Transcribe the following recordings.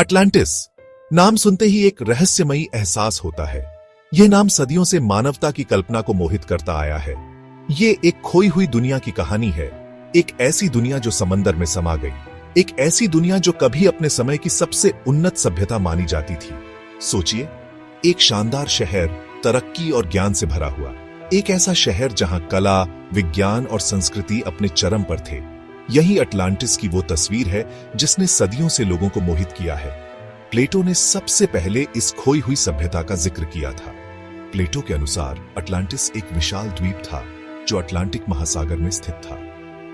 Atlantis नाम सुनते ही एक रहस्यमयी एहसास होता है। यह नाम सदियों से मानवता की कल्पना को मोहित करता आया है। ये एक खोई हुई दुनिया की कहानी है, एक ऐसी दुनिया जो समंदर में समा गई, एक ऐसी दुनिया जो कभी अपने समय की सबसे उन्नत सभ्यता मानी जाती थी। सोचिए, एक शानदार शहर, तरक्की और ज्ञान से भरा हुआ, एक ऐसा शहर जहां कला, विज्ञान और संस्कृति अपने चरम पर थे। यही अटलांटिस की वो तस्वीर है जिसने सदियों से लोगों को मोहित किया है। प्लेटो ने सबसे पहले इस खोई हुई सभ्यता का जिक्र किया था। प्लेटो के अनुसार अटलांटिस एक विशाल द्वीप था जो अटलांटिक महासागर में स्थित था।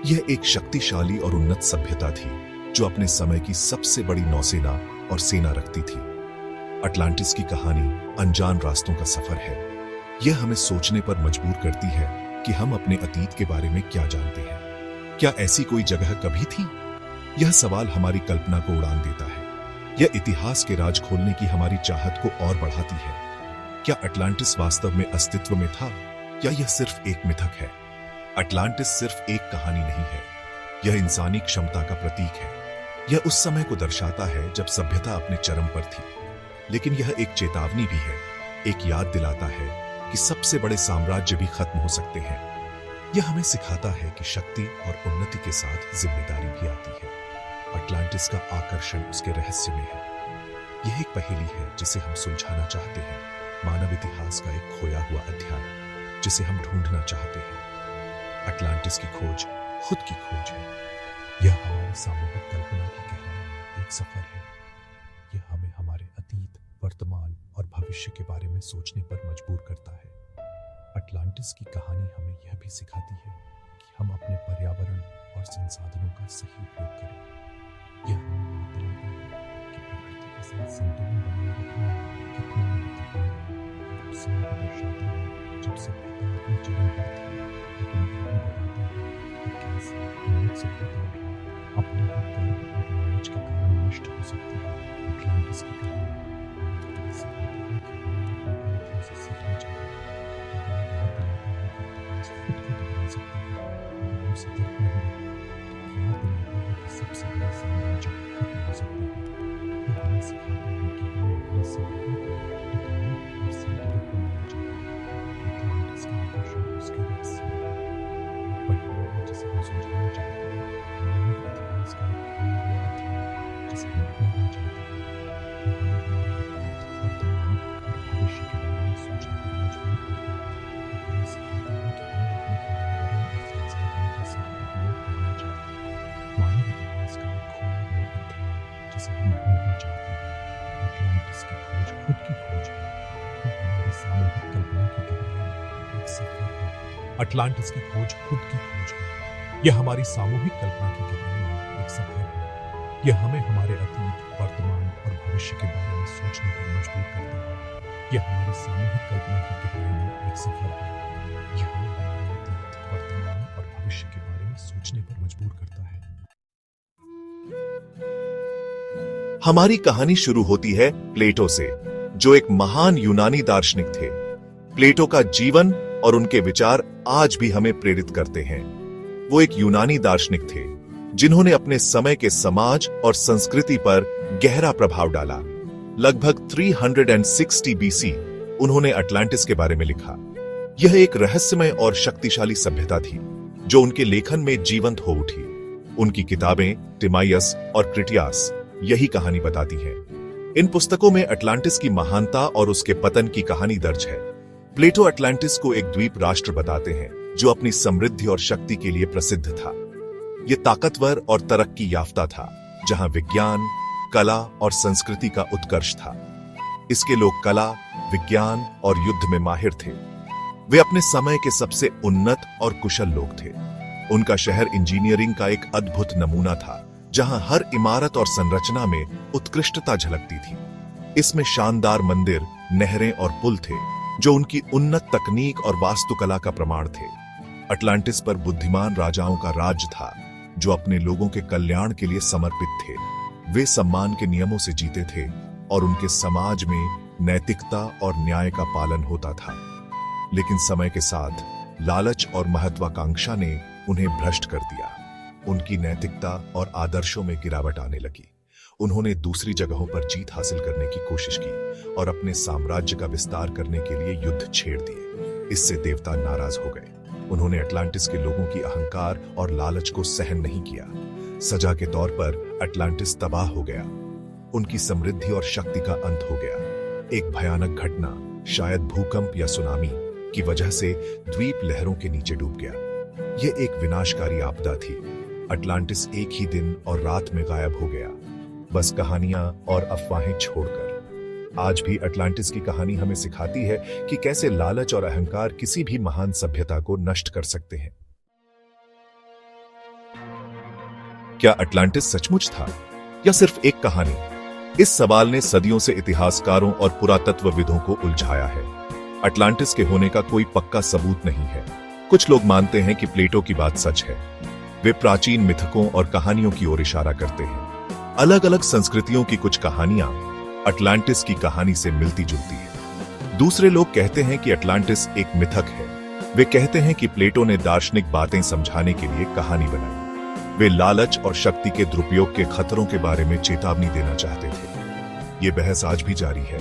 यह एक शक्तिशाली और उन्नत सभ्यता थी जो अपने समय की सबसे बड़ी नौसेना और सेना रखती थी। अटलांटिस की कहानी अनजान रास्तों का सफर है। यह हमें सोचने पर मजबूर करती है कि हम अपने अतीत के बारे में क्या जानते हैं। क्या ऐसी कोई जगह कभी थी? यह सवाल हमारी कल्पना को उड़ान देता है। यह इतिहास के राज खोलने की हमारी चाहत को और बढ़ाती है। क्या अटलांटिस वास्तव में अस्तित्व में था या यह सिर्फ एक मिथक है? अटलांटिस सिर्फ एक कहानी नहीं है, यह इंसानी क्षमता का प्रतीक है। यह उस समय को दर्शाता है जब सभ्यता अपने चरम पर थी, लेकिन यह एक चेतावनी भी है, एक याद दिलाता है कि सबसे बड़े साम्राज्य भी खत्म हो सकते हैं। यह हमें सिखाता है कि शक्ति और उन्नति के साथ जिम्मेदारी भी आती है। अटलांटिस का आकर्षण उसके रहस्य में है। यह एक पहेली है जिसे हम सुलझाना चाहते हैं, मानव इतिहास का एक खोया हुआ अध्याय जिसे हम ढूंढना चाहते हैं। अटलांटिस की खोज खुद की खोज है। यह हमारी सामूहिक कल्पना की गहराई में एक सफर है। यह हमें हमारे अतीत, वर्तमान और भविष्य के बारे में सोचने पर मजबूर करता है। अटलांटिस की कहानी हमें यह भी सिखाती है कि हम अपने पर्यावरण और संसाधनों का सही उपयोग करें। यह हमें याद दिलाता है कि प्रकृति के साथ संतुलन बनाए रखना कितना महत्वपूर्ण है। उस समय को दर्शाता है जब सभ्यता अपने चरम पर थी, लेकिन यह भी बताता है कि कैसे उन्नत सभ्यता अपने को गर्व और लालच के कारण नष्ट हो सकती है। अटलांटिस की कहानी हमें सिखाती है कि हमें अपनी गलतियों से सीखना चाहिए। सबसे बड़ा साम्राज्य खत्म हो सकता है। यह हमें सिखाता है कि हमें अपनी सभ्यता को टिकाऊ और संतुलित बनाना चाहिए। अटलांटिस का आकर्षण उसके रहस्य है, पहेली है जिसे हम सुलझाना चाहते हैं, मानव इतिहास का एक खोया हुआ अध्याय जिसे हम ढूंढना चाहते हैं। यह हमें हमारे अतीत, वर्तमान और भविष्य के बारे में सोचने पर मजबूर करता है। यह हमें सिखाता है कि हमें अपने पर्यावरण और संसाधनों का सही उपयोग करना चाहिए। मानव इतिहास का एक खोया हुआ अध्याय जिसे हम ढूंढना चाहते हैं। अटलांटिस की खोज खुद की खोज है। यह हमारी सामूहिक कल्पना की गहराई में एक सफर है। अटलांटिस की खोज खुद की खोज है। यह हमारी सामूहिक कल्पना की गहराई में एक सफर है। यह हमें हमारे अतीत, वर्तमान और भविष्य के बारे में सोचने पर मजबूर करता है। यह हमारी सामूहिक कल्पना की गहराई में एक सफर है। यह हमें हमारे अतीत, वर्तमान और भविष्य के बारे में सोचने पर मजबूर करता है। हमारी कहानी शुरू होती है प्लेटो से, जो एक महान यूनानी दार्शनिक थे। प्लेटो का जीवन और उनके विचार आज भी हमें प्रेरित करते हैं। वो एक यूनानी दार्शनिक थे जिन्होंने अपने समय के समाज और संस्कृति पर गहरा प्रभाव डाला। लगभग 360 बीसी उन्होंने अटलांटिस के बारे में लिखा। यह एक रहस्यमय और शक्तिशाली सभ्यता थी जो उनके लेखन में जीवंत हो उठी। उनकी किताबें टिमाइयस और क्रिटियास यही कहानी बताती है। इन पुस्तकों में अटलांटिस की महानता और उसके पतन की कहानी दर्ज है। प्लेटो अटलांटिस को एक द्वीप राष्ट्र बताते हैं जो अपनी समृद्धि और शक्ति के लिए प्रसिद्ध था। यह ताकतवर और तरक्की याफ्ता था, जहां विज्ञान, कला और संस्कृति का उत्कर्ष था। इसके लोग कला, विज्ञान और युद्ध में माहिर थे। वे अपने समय के सबसे उन्नत और कुशल लोग थे। उनका शहर इंजीनियरिंग का एक अद्भुत नमूना था, जहां हर इमारत और संरचना में उत्कृष्टता झलकती थी। इसमें शानदार मंदिर, नहरें और पुल थे जो उनकी उन्नत तकनीक और वास्तुकला का प्रमाण थे। अटलांटिस पर बुद्धिमान राजाओं का राज था जो अपने लोगों के कल्याण के लिए समर्पित थे। वे सम्मान के नियमों से जीते थे और उनके समाज में नैतिकता और न्याय का पालन होता था। लेकिन समय के साथ लालच और महत्वाकांक्षा ने उन्हें भ्रष्ट कर दिया। उनकी नैतिकता और आदर्शों में गिरावट आने लगी। उन्होंने दूसरी जगहों पर जीत हासिल करने की कोशिश की और अपने साम्राज्य का विस्तार करने के लिए युद्ध छेड़ दिए। इससे देवता नाराज हो गए। उन्होंने अटलांटिस के लोगों की अहंकार और लालच को सहन नहीं किया। सजा के तौर पर अटलांटिस तबाह हो गया। उनकी समृद्धि और शक्ति का अंत हो गया। एक भयानक घटना, शायद भूकंप या सुनामी की वजह से द्वीप लहरों के नीचे डूब गया। यह एक विनाशकारी आपदा थी। अटलांटिस एक ही दिन और रात में गायब हो गया, बस कहानियां और अफवाहें छोड़कर। आज भी अटलांटिस की कहानी हमें सिखाती है कि कैसे लालच और अहंकार किसी भी महान सभ्यता को नष्ट कर सकते हैं। क्या अटलांटिस सचमुच था या सिर्फ एक कहानी? इस सवाल ने सदियों से इतिहासकारों और पुरातत्वविदों को उलझाया है। अटलांटिस के होने का कोई पक्का सबूत नहीं है। कुछ लोग मानते हैं कि प्लेटो की बात सच है। वे प्राचीन मिथकों और कहानियों की ओर इशारा करते हैं। अलग अलग संस्कृतियों की कुछ कहानियां अटलांटिस की कहानी से मिलती जुलती है। दूसरे लोग कहते हैं कि अटलांटिस एक मिथक है। वे कहते हैं कि प्लेटो ने दार्शनिक बातें समझाने के लिए कहानी बनाई। वे लालच और शक्ति के दुरुपयोग के खतरों के बारे में चेतावनी देना चाहते थे। ये बहस आज भी जारी है।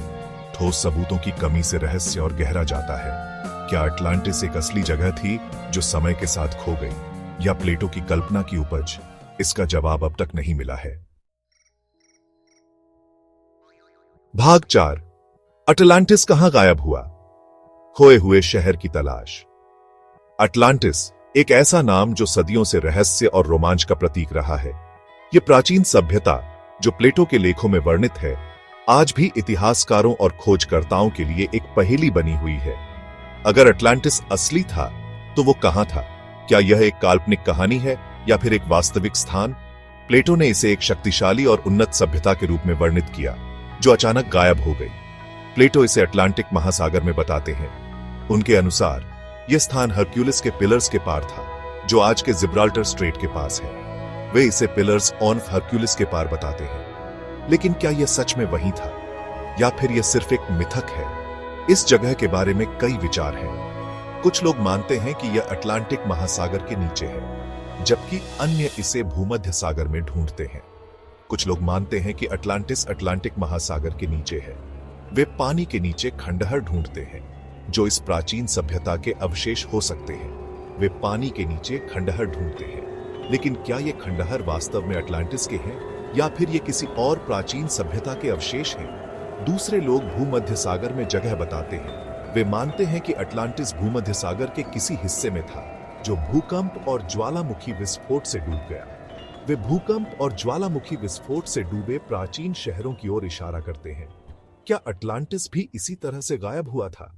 ठोस सबूतों की कमी से रहस्य और गहरा जाता है। क्या अटलांटिस एक असली जगह थी जो समय के साथ खो गई, या प्लेटो की कल्पना की उपज? इसका जवाब अब तक नहीं मिला है। भाग 4, अटलांटिस कहां गायब हुआ? खोए हुए शहर की तलाश। अटलांटिस एक ऐसा नाम जो सदियों से रहस्य और रोमांच का प्रतीक रहा है। यह प्राचीन सभ्यता जो प्लेटो के लेखों में वर्णित है, आज भी इतिहासकारों और खोजकर्ताओं के लिए एक पहेली बनी हुई है। अगर अटलांटिस असली था तो वो कहां था? क्या यह एक काल्पनिक कहानी है या फिर एक वास्तविक स्थान? प्लेटो ने इसे एक शक्तिशाली और उन्नत सभ्यता के रूप में वर्णित किया जो अचानक गायब हो गई। प्लेटो इसे अटलांटिक महासागर में बताते हैं। उनके अनुसार यह स्थान हरक्यूलिस के पिलर्स के पार था, जो आज के जिब्राल्टर स्ट्रेट के पास है। वे इसे पिलर्स ऑन हरक्यूलिस के पार बताते हैं। लेकिन क्या यह सच में वही था या फिर यह सिर्फ एक मिथक है? इस जगह के बारे में कई विचार हैं। कुछ लोग मानते हैं कि यह अटलांटिक महासागर के नीचे है, जबकि अन्य इसे भूमध्य सागर में ढूंढते हैं। कुछ लोग मानते हैं कि अटलांटिस अटलांटिक महासागर के नीचे है। वे पानी के नीचे खंडहर ढूंढते हैं जो इस प्राचीन सभ्यता के अवशेष हो सकते हैं। वे पानी के नीचे खंडहर ढूंढते हैं, लेकिन क्या ये खंडहर वास्तव में अटलांटिस के हैं या फिर ये किसी और प्राचीन सभ्यता के अवशेष हैं? दूसरे लोग भूमध्य सागर में जगह बताते हैं। वे मानते हैं कि अटलांटिस भूमध्य सागर के किसी हिस्से में था जो भूकंप और ज्वालामुखी विस्फोट से डूब गया। वे भूकंप और ज्वालामुखी विस्फोट से डूबे प्राचीन शहरों की ओर इशारा करते हैं। क्या अटलांटिस भी इसी तरह से गायब हुआ था?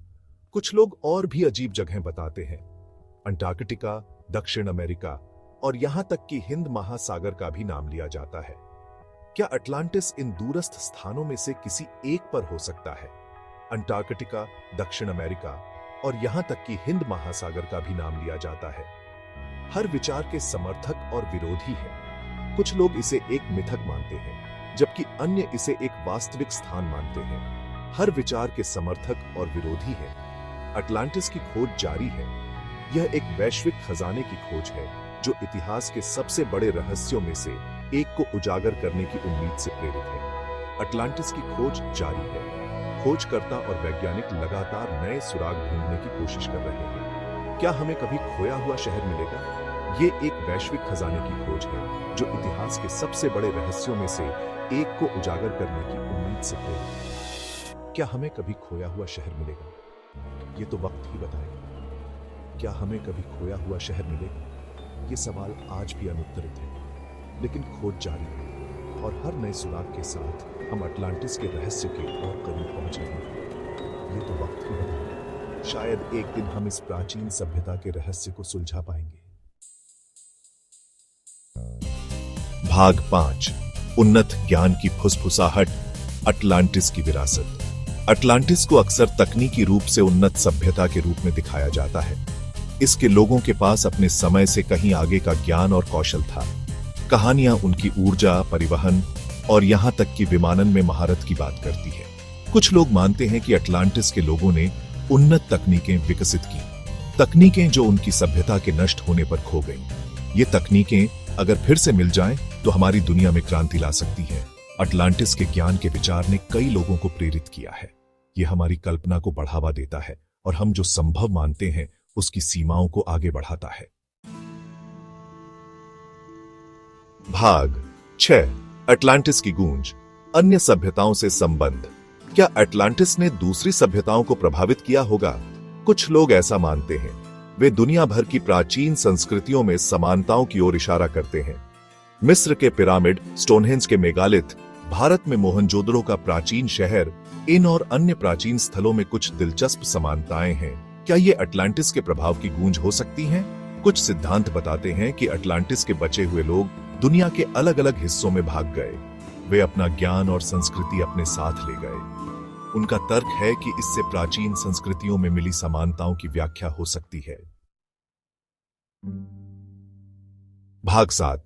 कुछ लोग और भी अजीब जगहें बताते हैं। अंटार्कटिका, दक्षिण अमेरिका और यहां तक कि हिंद महासागर का भी नाम लिया जाता है। क्या अटलांटिस इन दूरस्थ स्थानों में से किसी एक पर हो सकता है? अंटार्कटिका, दक्षिण अमेरिका और यहां तक कि हिंद महासागर का भी नाम लिया जाता है। हर विचार के समर्थक और विरोधी हैं। कुछ लोग इसे एक मिथक मानते हैं, जबकि अन्य इसे एक वास्तविक स्थान मानते हैं। हर विचार के समर्थक और विरोधी हैं। अटलांटिस की खोज जारी है। यह एक वैश्विक खजाने की खोज है जो इतिहास के सबसे बड़े रहस्यों में से एक को उजागर करने की उम्मीद से प्रेरित है। अटलांटिस की खोज जारी है। खोजकर्ता और वैज्ञानिक लगातार नए सुराग ढूंढने की कोशिश कर रहे हैं। क्या हमें कभी खोया हुआ शहर मिलेगा? ये एक वैश्विक खजाने की खोज है जो इतिहास के सबसे बड़े रहस्यों में से एक को उजागर करने की उम्मीद से प्रेरित है। क्या हमें कभी खोया हुआ शहर मिलेगा? ये तो वक्त ही बताएगा। क्या हमें कभी खोया हुआ शहर मिलेगा? ये सवाल आज भी अनुत्तरित है, लेकिन खोज जारी है और हर नए सुराग के साथ हम अटलांटिस के रहस्य के और करीब पहुंच रहे हैं। ये तो वक्त ही बताएगा। शायद एक दिन हम इस प्राचीन सभ्यता के रहस्य को सुलझा पाएंगे। भाग 5, उन्नत ज्ञान की फुसफुसाहट, अटलांटिस की विरासत। अटलांटिस को अक्सर तकनीकी रूप से उन्नत सभ्यता के रूप में दिखाया जाता है। इसके लोगों के पास अपने समय से कहीं आगे का ज्ञान और कौशल था। कहानियां उनकी ऊर्जा, परिवहन और यहां तक कि विमानन में महारत की बात करती है। कुछ लोग मानते हैं कि अटलांटिस के लोगों ने उन्नत तकनीकें विकसित की, तकनीकें जो उनकी सभ्यता के नष्ट होने पर खो गईं। ये तकनीकें अगर फिर से मिल जाएं तो हमारी दुनिया में क्रांति ला सकती है। अटलांटिस के ज्ञान के विचार ने कई लोगों को प्रेरित किया है। यह हमारी कल्पना को बढ़ावा देता है और हम जो संभव मानते हैं उसकी सीमाओं को आगे बढ़ाता है। भाग 6, अटलांटिस की गूंज, अन्य सभ्यताओं से संबंध। क्या अटलांटिस ने दूसरी सभ्यताओं को प्रभावित किया होगा? कुछ लोग ऐसा मानते हैं। वे दुनिया भर की प्राचीन संस्कृतियों में समानताओं की ओर इशारा करते हैं। मिस्र के पिरामिड, स्टोनहेंज के मेगालिथ, भारत में मोहनजोदड़ो का प्राचीन शहर, इन और अन्य प्राचीन स्थलों में कुछ दिलचस्प समानताएं हैं। क्या ये अटलांटिस के प्रभाव की गूंज हो सकती हैं? कुछ सिद्धांत बताते हैं कि अटलांटिस के बचे हुए लोग दुनिया के अलग अलग हिस्सों में भाग गए। वे अपना ज्ञान और संस्कृति अपने साथ ले गए। उनका तर्क है कि इससे प्राचीन संस्कृतियों में मिली समानताओं की व्याख्या हो सकती है। भाग 7,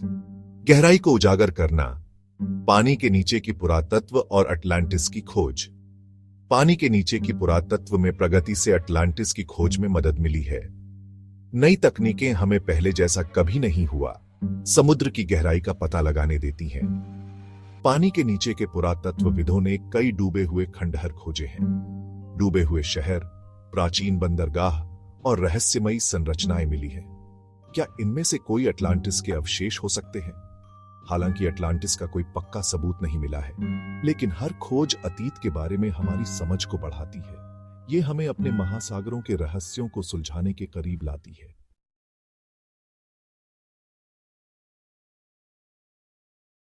गहराई को उजागर करना, पानी के नीचे की पुरातत्व और अटलांटिस की खोज। पानी के नीचे की पुरातत्व में प्रगति से अटलांटिस की खोज में मदद मिली है। नई तकनीकें हमें पहले जैसा कभी नहीं हुआ समुद्र की गहराई का पता लगाने देती हैं। पानी के नीचे के पुरातत्वविदों ने कई डूबे हुए खंडहर खोजे हैं। डूबे हुए शहर, प्राचीन बंदरगाह और रहस्यमयी संरचनाएं मिली हैं। क्या इनमें से कोई अटलांटिस के अवशेष हो सकते हैं? हालांकि अटलांटिस का कोई पक्का सबूत नहीं मिला है, लेकिन हर खोज अतीत के बारे में हमारी समझ को बढ़ाती है। ये हमें अपने महासागरों के रहस्यों को सुलझाने के करीब लाती है।